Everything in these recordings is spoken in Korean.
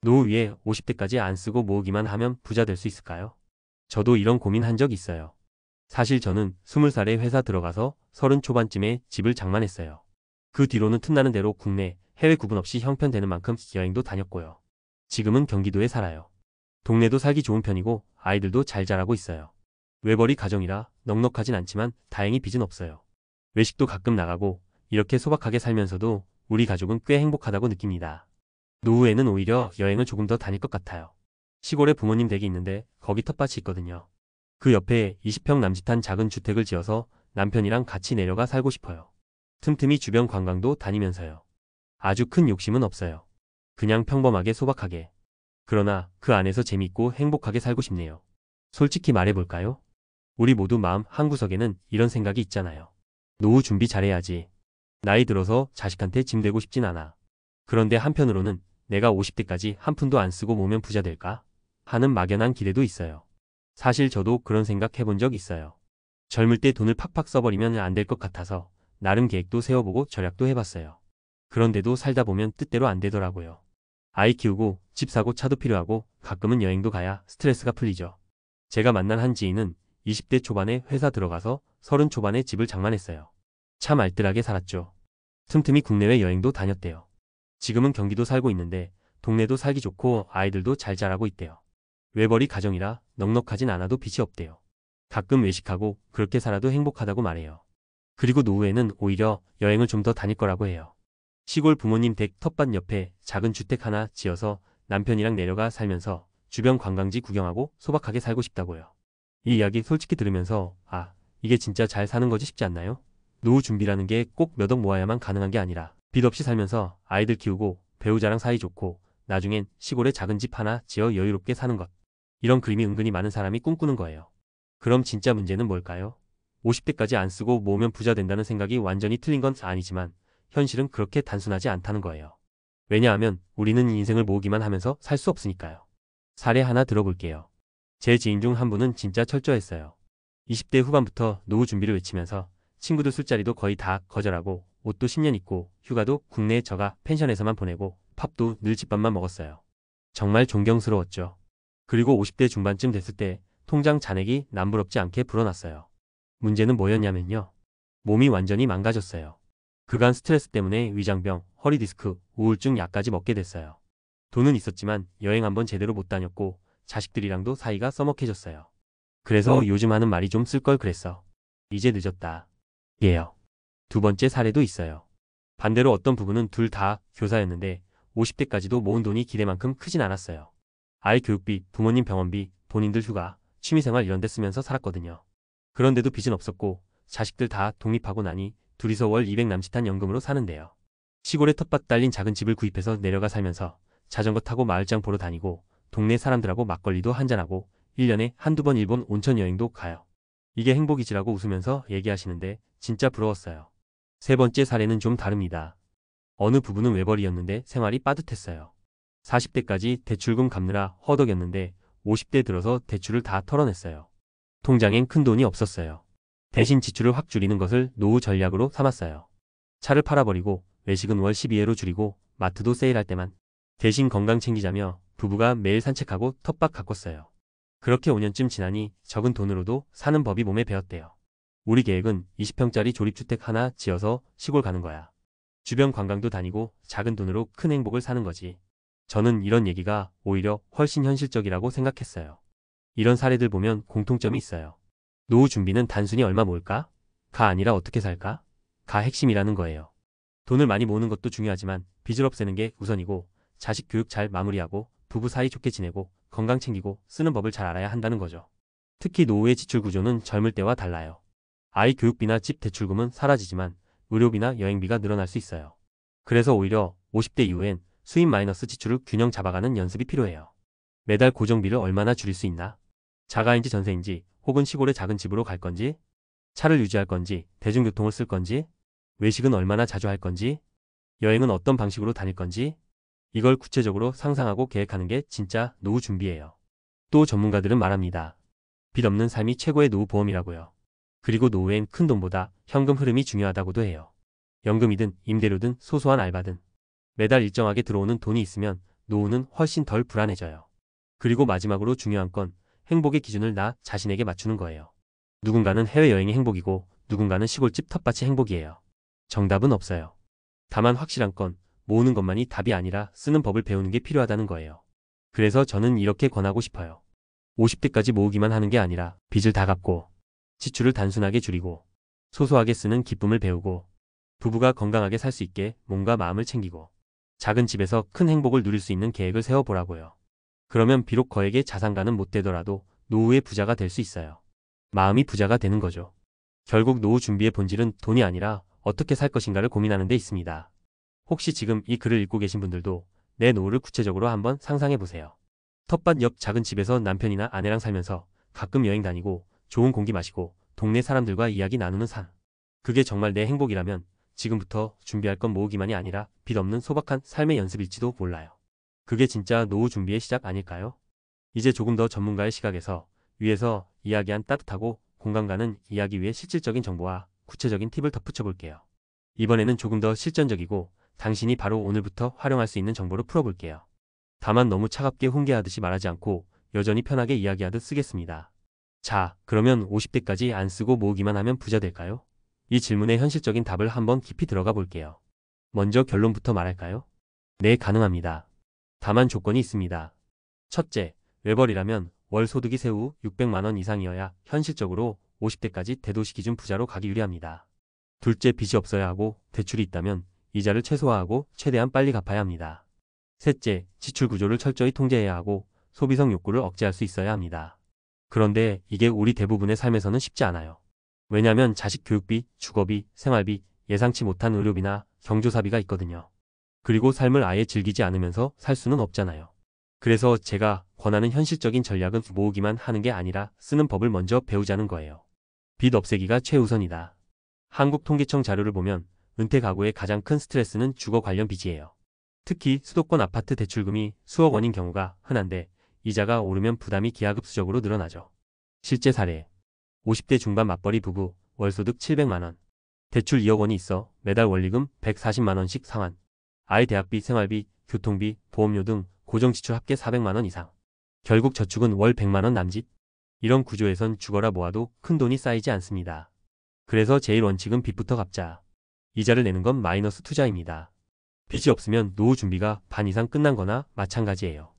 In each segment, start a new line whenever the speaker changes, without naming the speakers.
노후 위에 50대까지 안 쓰고 모으기만 하면 부자 될 수 있을까요? 저도 이런 고민 한 적 있어요. 사실 저는 20살에 회사 들어가서 30 초반쯤에 집을 장만했어요. 그 뒤로는 틈나는 대로 국내, 해외 구분 없이 형편되는 만큼 여행도 다녔고요. 지금은 경기도에 살아요. 동네도 살기 좋은 편이고 아이들도 잘 자라고 있어요. 외벌이 가정이라 넉넉하진 않지만 다행히 빚은 없어요. 외식도 가끔 나가고 이렇게 소박하게 살면서도 우리 가족은 꽤 행복하다고 느낍니다. 노후에는 오히려 여행을 조금 더 다닐 것 같아요. 시골에 부모님 댁이 있는데 거기 텃밭이 있거든요. 그 옆에 20평 남짓한 작은 주택을 지어서 남편이랑 같이 내려가 살고 싶어요. 틈틈이 주변 관광도 다니면서요. 아주 큰 욕심은 없어요. 그냥 평범하게 소박하게. 그러나 그 안에서 재밌고 행복하게 살고 싶네요. 솔직히 말해볼까요? 우리 모두 마음 한구석에는 이런 생각이 있잖아요. 노후 준비 잘해야지. 나이 들어서 자식한테 짐 되고 싶진 않아. 그런데 한편으로는 내가 50대까지 한 푼도 안 쓰고 모으면 부자 될까? 하는 막연한 기대도 있어요. 사실 저도 그런 생각 해본 적 있어요. 젊을 때 돈을 팍팍 써버리면 안 될 것 같아서 나름 계획도 세워보고 절약도 해봤어요. 그런데도 살다 보면 뜻대로 안 되더라고요. 아이 키우고 집 사고 차도 필요하고 가끔은 여행도 가야 스트레스가 풀리죠. 제가 만난 한 지인은 20대 초반에 회사 들어가서 30 초반에 집을 장만했어요. 참 알뜰하게 살았죠. 틈틈이 국내외 여행도 다녔대요. 지금은 경기도 살고 있는데 동네도 살기 좋고 아이들도 잘 자라고 있대요. 외벌이 가정이라 넉넉하진 않아도 빚이 없대요. 가끔 외식하고 그렇게 살아도 행복하다고 말해요. 그리고 노후에는 오히려 여행을 좀 더 다닐 거라고 해요. 시골 부모님 댁 텃밭 옆에 작은 주택 하나 지어서 남편이랑 내려가 살면서 주변 관광지 구경하고 소박하게 살고 싶다고요. 이 이야기 솔직히 들으면서 이게 진짜 잘 사는 거지 싶지 않나요? 노후 준비라는 게 꼭 몇 억 모아야만 가능한 게 아니라 빚 없이 살면서 아이들 키우고 배우자랑 사이 좋고 나중엔 시골에 작은 집 하나 지어 여유롭게 사는 것. 이런 그림이 은근히 많은 사람이 꿈꾸는 거예요. 그럼 진짜 문제는 뭘까요? 50대까지 안 쓰고 모으면 부자 된다는 생각이 완전히 틀린 건 아니지만 현실은 그렇게 단순하지 않다는 거예요. 왜냐하면 우리는 인생을 모으기만 하면서 살 수 없으니까요. 사례 하나 들어볼게요. 제 지인 중 한 분은 진짜 철저했어요. 20대 후반부터 노후 준비를 외치면서 친구들 술자리도 거의 다 거절하고 옷도 10년 입고 휴가도 국내에 저가 펜션에서만 보내고 팝도 늘 집밥만 먹었어요. 정말 존경스러웠죠. 그리고 50대 중반쯤 됐을 때 통장 잔액이 남부럽지 않게 불어났어요. 문제는 뭐였냐면요. 몸이 완전히 망가졌어요. 그간 스트레스 때문에 위장병, 허리디스크, 우울증 약까지 먹게 됐어요. 돈은 있었지만 여행 한번 제대로 못 다녔고 자식들이랑도 사이가 써먹해졌어요. 그래서 요즘 하는 말이 좀 쓸 걸 그랬어. 이제 늦었다. 예요. 두 번째 사례도 있어요. 반대로 어떤 부부는 둘 다 교사였는데 50대까지도 모은 돈이 기대만큼 크진 않았어요. 아이 교육비, 부모님 병원비, 본인들 휴가, 취미생활 이런 데 쓰면서 살았거든요. 그런데도 빚은 없었고 자식들 다 독립하고 나니 둘이서 월 200 남짓한 연금으로 사는데요. 시골에 텃밭 달린 작은 집을 구입해서 내려가 살면서 자전거 타고 마을장 보러 다니고 동네 사람들하고 막걸리도 한잔하고 1년에 한두 번 일본 온천 여행도 가요. 이게 행복이지라고 웃으면서 얘기하시는데 진짜 부러웠어요. 세 번째 사례는 좀 다릅니다. 어느 부부는 외벌이였는데 생활이 빠듯했어요. 40대까지 대출금 갚느라 허덕였는데 50대 들어서 대출을 다 털어냈어요. 통장엔 큰 돈이 없었어요. 대신 지출을 확 줄이는 것을 노후 전략으로 삼았어요. 차를 팔아버리고 외식은 월 12회로 줄이고 마트도 세일할 때만. 대신 건강 챙기자며 부부가 매일 산책하고 텃밭 가꿨어요. 그렇게 5년쯤 지나니 적은 돈으로도 사는 법이 몸에 배었대요. 우리 계획은 20평짜리 조립주택 하나 지어서 시골 가는 거야. 주변 관광도 다니고 작은 돈으로 큰 행복을 사는 거지. 저는 이런 얘기가 오히려 훨씬 현실적이라고 생각했어요. 이런 사례들 보면 공통점이 있어요. 노후 준비는 단순히 얼마 모을까? 가 아니라 어떻게 살까? 가 핵심이라는 거예요. 돈을 많이 모으는 것도 중요하지만 빚을 없애는 게 우선이고 자식 교육 잘 마무리하고 부부 사이 좋게 지내고 건강 챙기고 쓰는 법을 잘 알아야 한다는 거죠. 특히 노후의 지출 구조는 젊을 때와 달라요. 아이 교육비나 집 대출금은 사라지지만 의료비나 여행비가 늘어날 수 있어요. 그래서 오히려 50대 이후엔 수입 마이너스 지출을 균형 잡아가는 연습이 필요해요. 매달 고정비를 얼마나 줄일 수 있나? 자가인지 전세인지 혹은 시골의 작은 집으로 갈 건지, 차를 유지할 건지, 대중교통을 쓸 건지, 외식은 얼마나 자주 할 건지, 여행은 어떤 방식으로 다닐 건지, 이걸 구체적으로 상상하고 계획하는 게 진짜 노후 준비예요. 또 전문가들은 말합니다. 빚 없는 삶이 최고의 노후 보험이라고요. 그리고 노후엔 큰 돈보다 현금 흐름이 중요하다고도 해요. 연금이든 임대료든 소소한 알바든 매달 일정하게 들어오는 돈이 있으면 노후는 훨씬 덜 불안해져요. 그리고 마지막으로 중요한 건 행복의 기준을 나 자신에게 맞추는 거예요. 누군가는 해외여행이 행복이고 누군가는 시골집 텃밭이 행복이에요. 정답은 없어요. 다만 확실한 건 모으는 것만이 답이 아니라 쓰는 법을 배우는 게 필요하다는 거예요. 그래서 저는 이렇게 권하고 싶어요. 50대까지 모으기만 하는 게 아니라 빚을 다 갚고 지출을 단순하게 줄이고 소소하게 쓰는 기쁨을 배우고 부부가 건강하게 살 수 있게 몸과 마음을 챙기고 작은 집에서 큰 행복을 누릴 수 있는 계획을 세워보라고요. 그러면 비록 거액의 자산가는 못 되더라도 노후의 부자가 될 수 있어요. 마음이 부자가 되는 거죠. 결국 노후 준비의 본질은 돈이 아니라 어떻게 살 것인가를 고민하는 데 있습니다. 혹시 지금 이 글을 읽고 계신 분들도 내 노후를 구체적으로 한번 상상해 보세요. 텃밭 옆 작은 집에서 남편이나 아내랑 살면서 가끔 여행 다니고 좋은 공기 마시고 동네 사람들과 이야기 나누는 삶. 그게 정말 내 행복이라면 지금부터 준비할 건 모으기만이 아니라 빚 없는 소박한 삶의 연습일지도 몰라요. 그게 진짜 노후 준비의 시작 아닐까요? 이제 조금 더 전문가의 시각에서 위에서 이야기한 따뜻하고 공감 가는 이야기 위에 실질적인 정보와 구체적인 팁을 덧붙여 볼게요. 이번에는 조금 더 실전적이고 당신이 바로 오늘부터 활용할 수 있는 정보로 풀어볼게요. 다만 너무 차갑게 훈계하듯이 말하지 않고 여전히 편하게 이야기하듯 쓰겠습니다. 자, 그러면 50대까지 안 쓰고 모으기만 하면 부자 될까요? 이 질문의 현실적인 답을 한번 깊이 들어가 볼게요. 먼저 결론부터 말할까요? 네, 가능합니다. 다만 조건이 있습니다. 첫째, 외벌이라면 월 소득이 세후 600만 원 이상이어야 현실적으로 50대까지 대도시 기준 부자로 가기 유리합니다. 둘째, 빚이 없어야 하고 대출이 있다면 이자를 최소화하고 최대한 빨리 갚아야 합니다. 셋째, 지출 구조를 철저히 통제해야 하고 소비성 욕구를 억제할 수 있어야 합니다. 그런데 이게 우리 대부분의 삶에서는 쉽지 않아요. 왜냐하면 자식 교육비, 주거비, 생활비, 예상치 못한 의료비나 경조사비가 있거든요. 그리고 삶을 아예 즐기지 않으면서 살 수는 없잖아요. 그래서 제가 권하는 현실적인 전략은 모으기만 하는 게 아니라 쓰는 법을 먼저 배우자는 거예요. 빚 없애기가 최우선이다. 한국통계청 자료를 보면 은퇴 가구의 가장 큰 스트레스는 주거 관련 빚이에요. 특히 수도권 아파트 대출금이 수억 원인 경우가 흔한데 이자가 오르면 부담이 기하급수적으로 늘어나죠. 실제 사례. 50대 중반 맞벌이 부부, 월소득 700만 원. 대출 2억 원이 있어 매달 원리금 140만 원씩 상환. 아이 대학비, 생활비, 교통비, 보험료 등 고정지출 합계 400만 원 이상. 결국 저축은 월 100만 원 남짓. 이런 구조에선 죽어라 모아도 큰 돈이 쌓이지 않습니다. 그래서 제일 원칙은 빚부터 갚자. 이자를 내는 건 마이너스 투자입니다. 빚이 없으면 노후 준비가 반 이상 끝난 거나 마찬가지예요.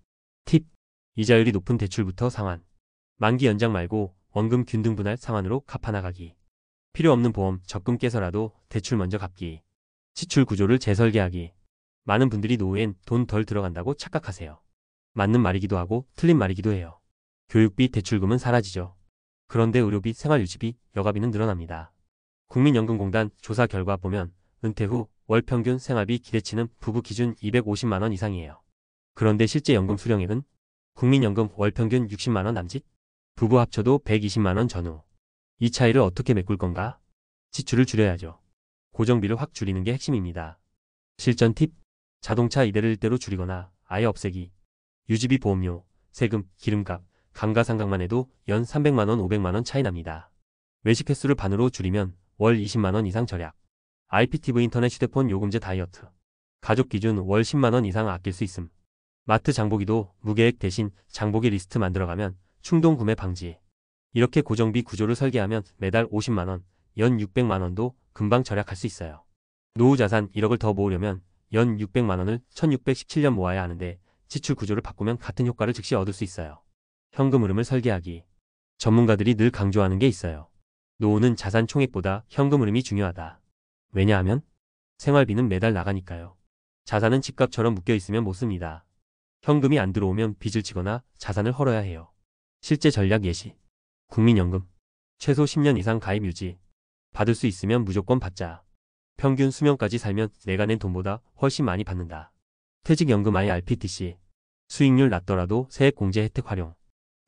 팁. 이자율이 높은 대출부터 상환. 만기 연장 말고 원금 균등 분할 상환으로 갚아나가기. 필요 없는 보험, 적금 깨서라도 대출 먼저 갚기. 지출 구조를 재설계하기. 많은 분들이 노후엔 돈 덜 들어간다고 착각하세요. 맞는 말이기도 하고 틀린 말이기도 해요. 교육비, 대출금은 사라지죠. 그런데 의료비, 생활유지비, 여가비는 늘어납니다. 국민연금공단 조사 결과 보면 은퇴 후 월 평균 생활비 기대치는 부부 기준 250만 원 이상이에요. 그런데 실제 연금 수령액은 국민연금 월 평균 60만 원 남짓? 부부 합쳐도 120만 원 전후. 이 차이를 어떻게 메꿀 건가? 지출을 줄여야죠. 고정비를 확 줄이는 게 핵심입니다. 실전 팁. 자동차 이대를 1대로 줄이거나 아예 없애기. 유지비, 보험료, 세금, 기름값, 감가상각만 해도 연 300만 원, 500만 원 차이 납니다. 외식 횟수를 반으로 줄이면 월 20만 원 이상 절약. IPTV 인터넷 휴대폰 요금제 다이어트. 가족 기준 월 10만 원 이상 아낄 수 있음. 마트 장보기도 무계획 대신 장보기 리스트 만들어가면 충동 구매 방지. 이렇게 고정비 구조를 설계하면 매달 50만 원, 연 600만 원도 금방 절약할 수 있어요. 노후 자산 1억을 더 모으려면 연 600만 원을 1617년 모아야 하는데 지출 구조를 바꾸면 같은 효과를 즉시 얻을 수 있어요. 현금 흐름을 설계하기. 전문가들이 늘 강조하는 게 있어요. 노후는 자산 총액보다 현금 흐름이 중요하다. 왜냐하면 생활비는 매달 나가니까요. 자산은 집값처럼 묶여있으면 못 씁니다. 현금이 안 들어오면 빚을 지거나 자산을 헐어야 해요. 실제 전략 예시. 국민연금. 최소 10년 이상 가입 유지. 받을 수 있으면 무조건 받자. 평균 수명까지 살면 내가 낸 돈보다 훨씬 많이 받는다. 퇴직연금 IRPTC. 수익률 낮더라도 세액공제 혜택 활용.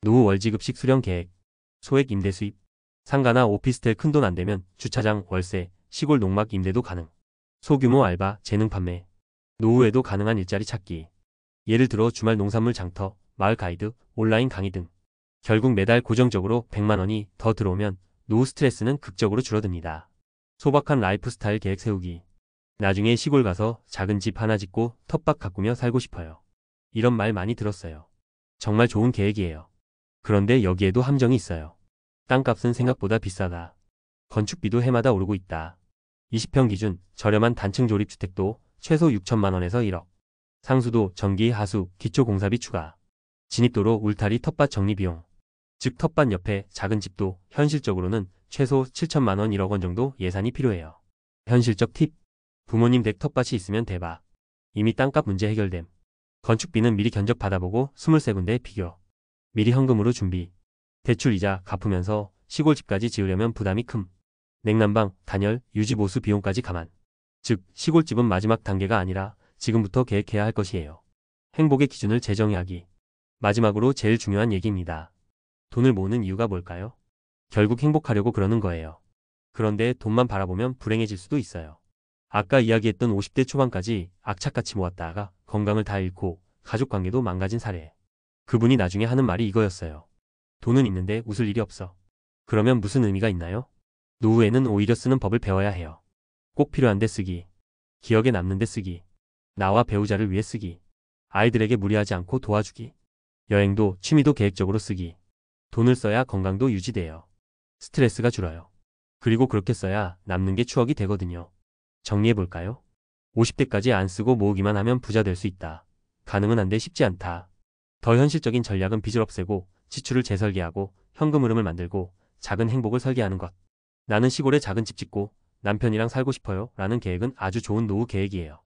노후 월지급식 수령 계획. 소액 임대 수입. 상가나 오피스텔 큰돈 안 되면 주차장, 월세, 시골 농막 임대도 가능. 소규모 알바, 재능 판매. 노후에도 가능한 일자리 찾기. 예를 들어 주말 농산물 장터, 마을 가이드, 온라인 강의 등. 결국 매달 고정적으로 100만 원이 더 들어오면 노후 스트레스는 극적으로 줄어듭니다. 소박한 라이프 스타일 계획 세우기. 나중에 시골 가서 작은 집 하나 짓고 텃밭 가꾸며 살고 싶어요. 이런 말 많이 들었어요. 정말 좋은 계획이에요. 그런데 여기에도 함정이 있어요. 땅값은 생각보다 비싸다. 건축비도 해마다 오르고 있다. 20평 기준 저렴한 단층 조립주택도 최소 6천만 원에서 1억. 상수도 전기, 하수, 기초 공사비 추가. 진입도로, 울타리, 텃밭 정리 비용. 즉 텃밭 옆에 작은 집도 현실적으로는 최소 7천만 원, 1억 원 정도 예산이 필요해요. 현실적 팁. 부모님 댁 텃밭이 있으면 대박. 이미 땅값 문제 해결됨. 건축비는 미리 견적 받아보고 23군데 비교. 미리 현금으로 준비. 대출 이자 갚으면서 시골집까지 지으려면 부담이 큼. 냉난방, 단열, 유지 보수 비용까지 감안. 즉 시골집은 마지막 단계가 아니라 지금부터 계획해야 할 것이에요. 행복의 기준을 재정의하기. 마지막으로 제일 중요한 얘기입니다. 돈을 모으는 이유가 뭘까요? 결국 행복하려고 그러는 거예요. 그런데 돈만 바라보면 불행해질 수도 있어요. 아까 이야기했던 50대 초반까지 악착같이 모았다가 건강을 다 잃고 가족관계도 망가진 사례. 그분이 나중에 하는 말이 이거였어요. 돈은 있는데 웃을 일이 없어. 그러면 무슨 의미가 있나요? 노후에는 오히려 쓰는 법을 배워야 해요. 꼭 필요한 데 쓰기. 기억에 남는 데 쓰기. 나와 배우자를 위해 쓰기. 아이들에게 무리하지 않고 도와주기. 여행도 취미도 계획적으로 쓰기. 돈을 써야 건강도 유지돼요. 스트레스가 줄어요. 그리고 그렇게 써야 남는 게 추억이 되거든요. 정리해볼까요? 50대까지 안 쓰고 모으기만 하면 부자 될 수 있다. 가능은 한데 쉽지 않다. 더 현실적인 전략은 빚을 없애고 지출을 재설계하고 현금 흐름을 만들고 작은 행복을 설계하는 것. 나는 시골에 작은 집 짓고 남편이랑 살고 싶어요 라는 계획은 아주 좋은 노후 계획이에요.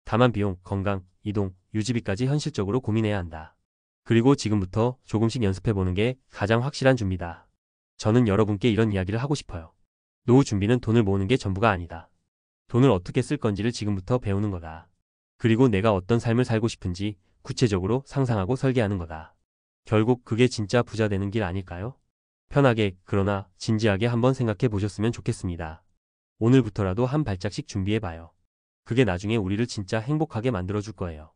다만 비용, 건강, 이동, 유지비까지 현실적으로 고민해야 한다. 그리고 지금부터 조금씩 연습해보는 게 가장 확실한 준비다. 저는 여러분께 이런 이야기를 하고 싶어요. 노후 준비는 돈을 모으는 게 전부가 아니다. 돈을 어떻게 쓸 건지를 지금부터 배우는 거다. 그리고 내가 어떤 삶을 살고 싶은지 구체적으로 상상하고 설계하는 거다. 결국 그게 진짜 부자 되는 길 아닐까요? 편하게, 그러나 진지하게 한번 생각해 보셨으면 좋겠습니다. 오늘부터라도 한 발짝씩 준비해봐요. 그게 나중에 우리를 진짜 행복하게 만들어줄 거예요.